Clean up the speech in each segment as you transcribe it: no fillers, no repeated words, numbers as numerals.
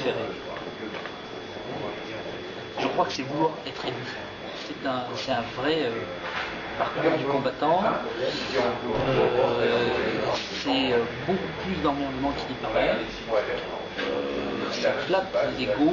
préféré. Je crois que c'est vouloir être élu. C'est un vrai parcours du combattant. C'est beaucoup plus d'emmerdement qu'il n'y paraît. Ça flatte l'ego,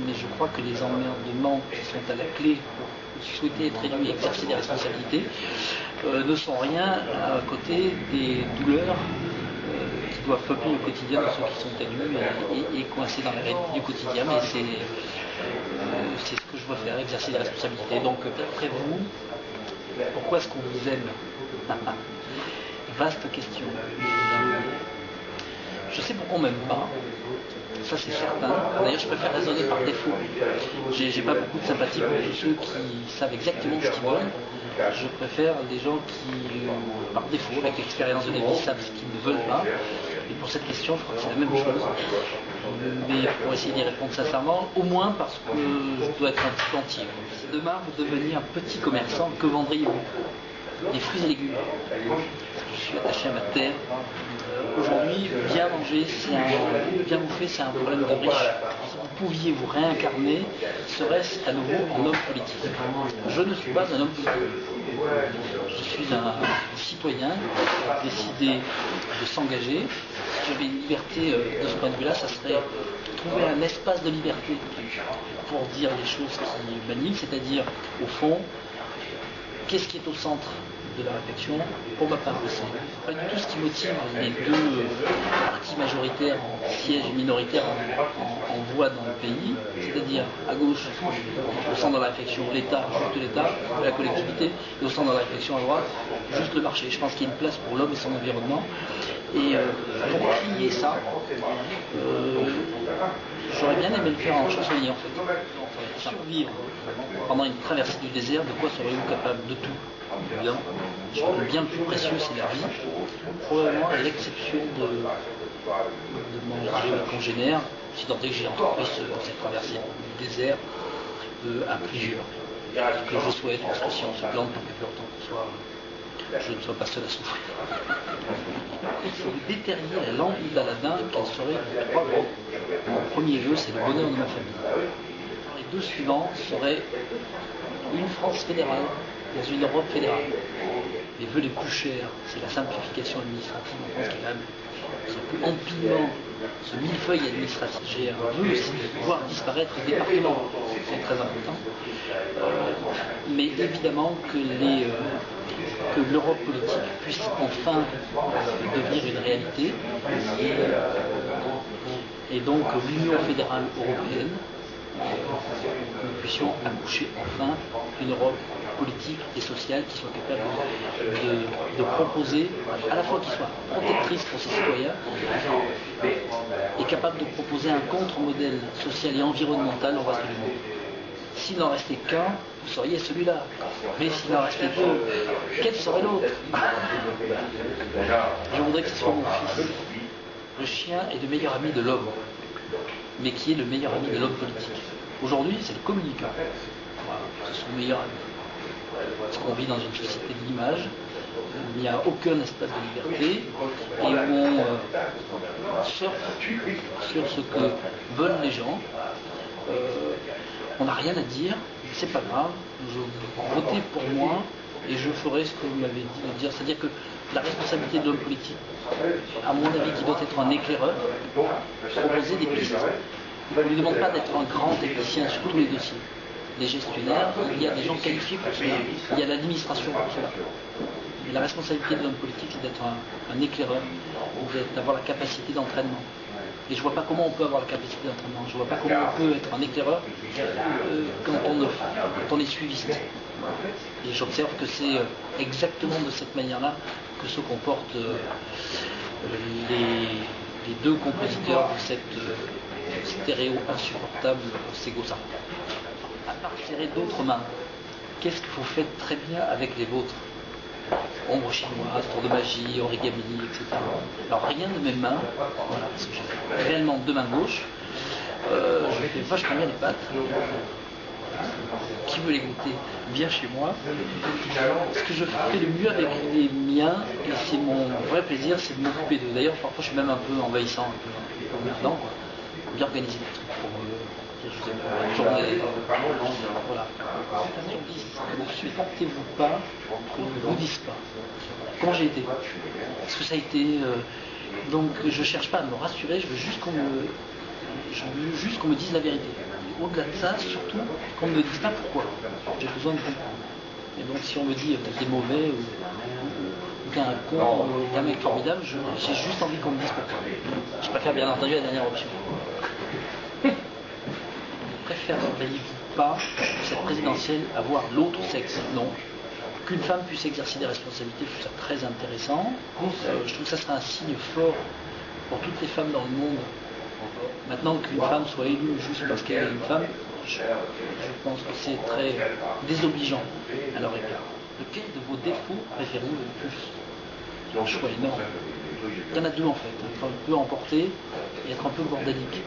mais je crois que les emmerdements qui sont à la clé pour souhaiter être élu et exercer des responsabilités ne sont rien à côté des douleurs qui doivent peupler le quotidien de ceux qui sont élus et coincés dans la réalité du quotidien. Mais c'est ce que je veux faire, exercer des responsabilités. Donc, d'après vous, pourquoi est-ce qu'on vous aime? Vaste question. Je sais pourquoi on m'aime pas, ça c'est certain. D'ailleurs, je préfère raisonner par défaut. J'ai pas beaucoup de sympathie pour tous ceux qui savent exactement ce qu'ils veulent. Je préfère les gens qui, par défaut, avec l'expérience de la vie, savent ce qu'ils ne veulent pas. Et pour cette question, je crois que c'est la même chose. Mais pour essayer d'y répondre sincèrement, au moins parce que je dois être un petit entier. Si demain vous deveniez un petit commerçant, que vendriez-vous? Des fruits et légumes. Je suis attaché à ma terre. Aujourd'hui, bien manger, bien bouffer, c'est un problème de riche. Si vous pouviez vous réincarner, serait-ce à nouveau en homme politique? Je ne suis pas un homme politique. Je suis un citoyen qui a décidé de s'engager. Si j'avais une liberté de ce point de vue-là, ça serait trouver un espace de liberté pour dire les choses qui m'animent, c'est-à-dire, au fond, qu'est-ce qui est au centre de la réflexion? Pour ma part, c'est pas du tout ce qui motive les deux partis majoritaires en siège et minoritaires en voix dans le pays, c'est-à-dire à gauche, au centre de la réflexion, l'État, juste l'État, la collectivité, et au centre de la réflexion à droite, juste le marché. Je pense qu'il y a une place pour l'homme et son environnement. Et pour plier ça, j'aurais bien aimé le faire en chansonnier en fait. Survivre pendant une traversée du désert, de quoi seriez-vous capable? De tout. Bien. Le bien le plus précieux, c'est la vie. Probablement à l'exception de mon congénère, si tant est que j'ai entrepris cette traversée du désert à plusieurs. Ce que je souhaite, parce que si on se plante, tant que plus longtemps je ne sois pas seul à souffrir. Si vous déterriez la lampe d'Aladin, quel serait les trois vœux? Mon premier vœu, c'est le bonheur de ma famille. Les deux suivants seraient une France fédérale dans une Europe fédérale. Les vœux les plus chers, c'est la simplification administrative en France qui est quand même ce empilement, ce millefeuille administratif. J'ai un vœu aussi de pouvoir disparaître les départements, c'est très important. Mais évidemment que l'Europe politique puisse enfin devenir une réalité et donc l'Union fédérale européenne, que nous puissions accoucher enfin d'une Europe politique et sociale qui soit capable de proposer, à la fois qui soit protectrice pour ses citoyens et capable de proposer un contre-modèle social et environnemental au reste du monde. S'il n'en restait qu'un, vous seriez celui-là. Mais s'il en restait deux, quel serait l'autre? Je voudrais que ce soit mon fils. Le chien est le meilleur ami de l'homme, mais qui est le meilleur ami de l'homme politique? Aujourd'hui, c'est le communicant. Voilà, c'est son meilleur ami. Parce qu'on vit dans une société de l'image, il n'y a aucun espace de liberté, et où on surfe sur ce que veulent les gens. On n'a rien à dire, c'est pas grave, votez pour moi et je ferai ce que vous m'avez dit de dire. C'est-à-dire que la responsabilité de l'homme politique, à mon avis, qui doit être un éclaireur, proposer des pistes. On ne lui demande pas d'être un grand technicien sur tous les dossiers. Les gestionnaires, il y a des gens qualifiés pour cela, il y a l'administration pour cela. Mais la responsabilité de l'homme politique, c'est d'être un éclaireur, d'avoir la capacité d'entraînement. Et je ne vois pas comment on peut avoir la capacité d'entraînement. Je ne vois pas comment on peut être un éclaireur quand on est suiviste. Et j'observe que c'est exactement de cette manière-là que se comportent les deux compositeurs de cette stéréo insupportable Ségosar. À part serrer d'autres mains, qu'est-ce que vous faites très bien avec les vôtres? Ombre chinoise, tour de magie, origami, etc. Alors rien de mes mains, voilà, parce que j'ai réellement deux mains gauches. Je fais vachement bien les pâtes. Qui veut les goûter? Bien chez moi. Ce que je fais le mieux avec les miens, et c'est mon vrai plaisir, c'est de m'occuper d'eux. D'ailleurs, parfois je suis même un peu envahissant, un peu emmerdant, quoi. bien organiser des trucs pour eux, je sais pas, une journée, voilà. Sur 10, ne supportez-vous pas qu'on ne vous dise pas comment j'ai été, est-ce que ça a été, donc je cherche pas à me rassurer, je veux juste qu'on me dise la vérité. Au-delà de ça, surtout, qu'on ne me dise pas pourquoi. J'ai besoin de comprendre. Et donc si on me dit que t'es mauvais ou qu'un con ou qu'un mec formidable, j'ai juste envie qu'on me dise pourquoi. Je préfère bien entendu la dernière option. Je préféreriez-vous pas, cette présidentielle, avoir l'autre sexe? Non. Qu'une femme puisse exercer des responsabilités, je trouve ça très intéressant. Je trouve que ça serait un signe fort pour toutes les femmes dans le monde. Maintenant qu'une femme soit élue juste parce qu'elle est une femme, je pense que c'est très désobligeant à leur égard. Lequel de vos défauts préférez-vous le plus? Un choix énorme. Il y en a deux en fait, être un peu emporté et être un peu bordélique.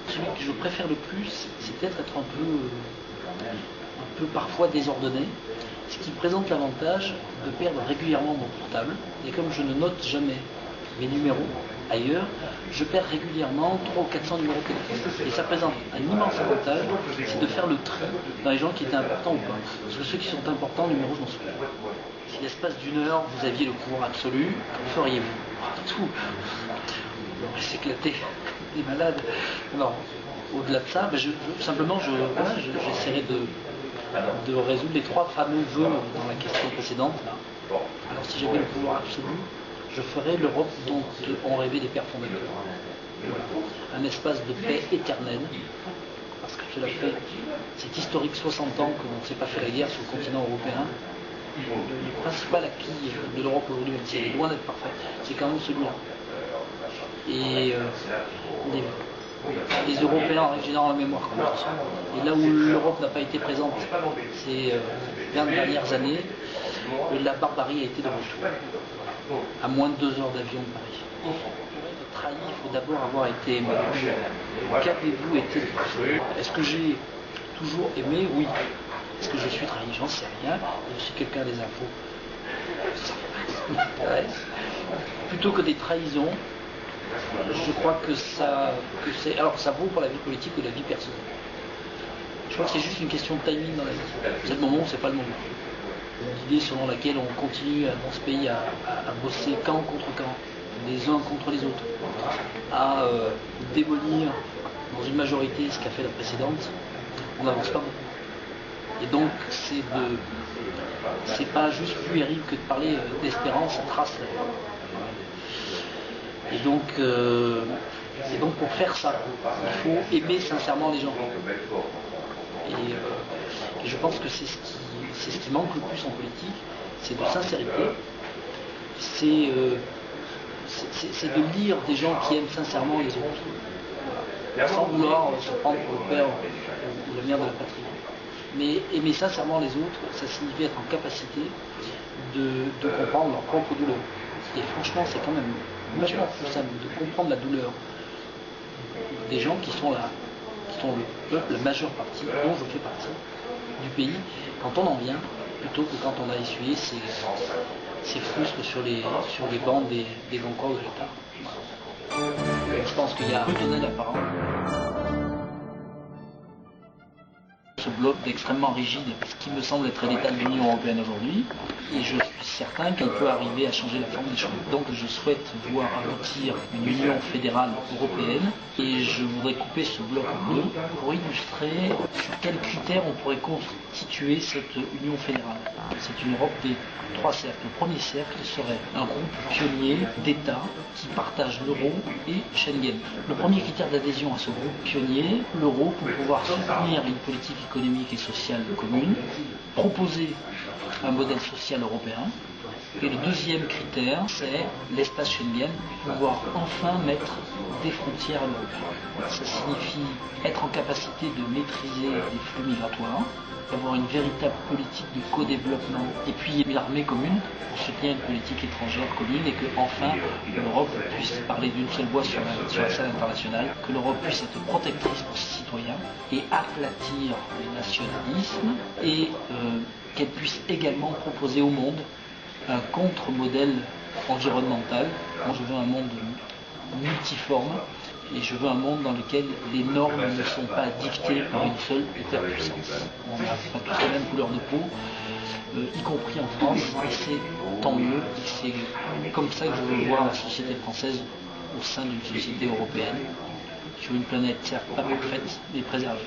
Celui que je préfère le plus, c'est peut-être être un peu parfois désordonné, ce qui présente l'avantage de perdre régulièrement mon portable. Et comme je ne note jamais mes numéros ailleurs, je perds régulièrement 300 ou 400 numéros de téléphone. Et ça présente un immense avantage, c'est de faire le tri dans les gens qui étaient importants ou pas. Parce que ceux qui sont importants, numéros, je m'en souviens. Si l'espace d'une heure, vous aviez le pouvoir absolu, que feriez-vous? Tout. On va s'éclater, des malades. Alors, au-delà de ça, simplement, j'essaierai de résoudre les trois fameux vœux dans la question précédente. Là. Alors, si j'avais le pouvoir absolu, je ferais l'Europe dont ont rêvé les pères fondateurs. Voilà. Un espace de paix éternelle, parce que cela fait, c'est historique, 60 ans qu'on ne s'est pas fait la guerre sur le continent européen. Le principal acquis de l'Europe aujourd'hui, même si elle est loin d'être parfaite, c'est quand même celui-là. Et les Européens en règle générale en mémoire courte. Et là où l'Europe n'a pas été présente ces 20 dernières années, la barbarie a été de retour. À moins de 2 heures d'avion de Paris. Pour être trahi, il faut d'abord avoir été aimé. Qu'avez-vous été? Est-ce que j'ai toujours aimé? Oui. Est-ce que je suis trahi? J'en sais rien. Je suis quelqu'un des infos. Ça m'intéresse. Plutôt que des trahisons, je crois que c'est. Alors ça vaut pour la vie politique ou la vie personnelle. Je crois que c'est juste une question de timing dans la vie. C'est le moment ou c'est pas le moment. L'idée selon laquelle on continue dans ce pays à bosser camp contre camp, les uns contre les autres, à démolir dans une majorité ce qu'a fait la précédente, on n'avance pas beaucoup. Et donc c'est pas juste puéril que de parler d'espérance, ça trace la. Et donc pour faire ça, il faut aimer sincèrement les gens. Et je pense que c'est ce qui manque le plus en politique, c'est de sincérité, c'est de lire des gens qui aiment sincèrement les autres, sans vouloir se prendre pour le père ou la mère de la patrie. Mais aimer sincèrement les autres, ça signifie être en capacité de comprendre leur propre douleur. Et franchement, c'est quand même vachement plus simple de comprendre la douleur des gens qui sont là, qui sont le peuple, la majeure partie, dont je fais partie, du pays, quand on en vient, plutôt que quand on a essuyé ses frustres sur les bancs des grands corps de l'État. Je pense qu'il y a un tunnel apparent. Ce bloc d'extrêmement rigide, ce qui me semble être l'état de l'Union européenne aujourd'hui, et je suis certain qu'elle peut arriver à changer la forme des choses. Donc je souhaite voir aboutir une union fédérale européenne, et je voudrais couper ce bloc en deux pour illustrer sur quels critères on pourrait constituer cette union fédérale. C'est une Europe des 3 cercles. Le premier cercle serait un groupe pionnier d'États qui partagent l'euro et Schengen. Le premier critère d'adhésion à ce groupe pionnier, l'euro, pour pouvoir soutenir une politique économique et sociale commune, proposer un modèle social européen. Et le deuxième critère, c'est l'espace Schengen, pouvoir enfin mettre des frontières à l'Europe. Ça signifie être en capacité de maîtriser les flux migratoires, d'avoir une véritable politique de co-développement et puis une armée commune pour soutenir une politique étrangère commune et que enfin l'Europe puisse parler d'une seule voix sur la scène internationale, que l'Europe puisse être protectrice pour ses citoyens et aplatir les nationalismes et qu'elle puisse également proposer au monde un contre-modèle environnemental. Moi je veux un monde multiforme, et je veux un monde dans lequel les normes ne sont pas dictées par une seule hyperpuissance. On n'a pas tous la même couleur de peau, y compris en France, et c'est tant mieux, et c'est comme ça que je veux voir la société française au sein d'une société européenne, sur une planète certes pas parfaite, mais préservée.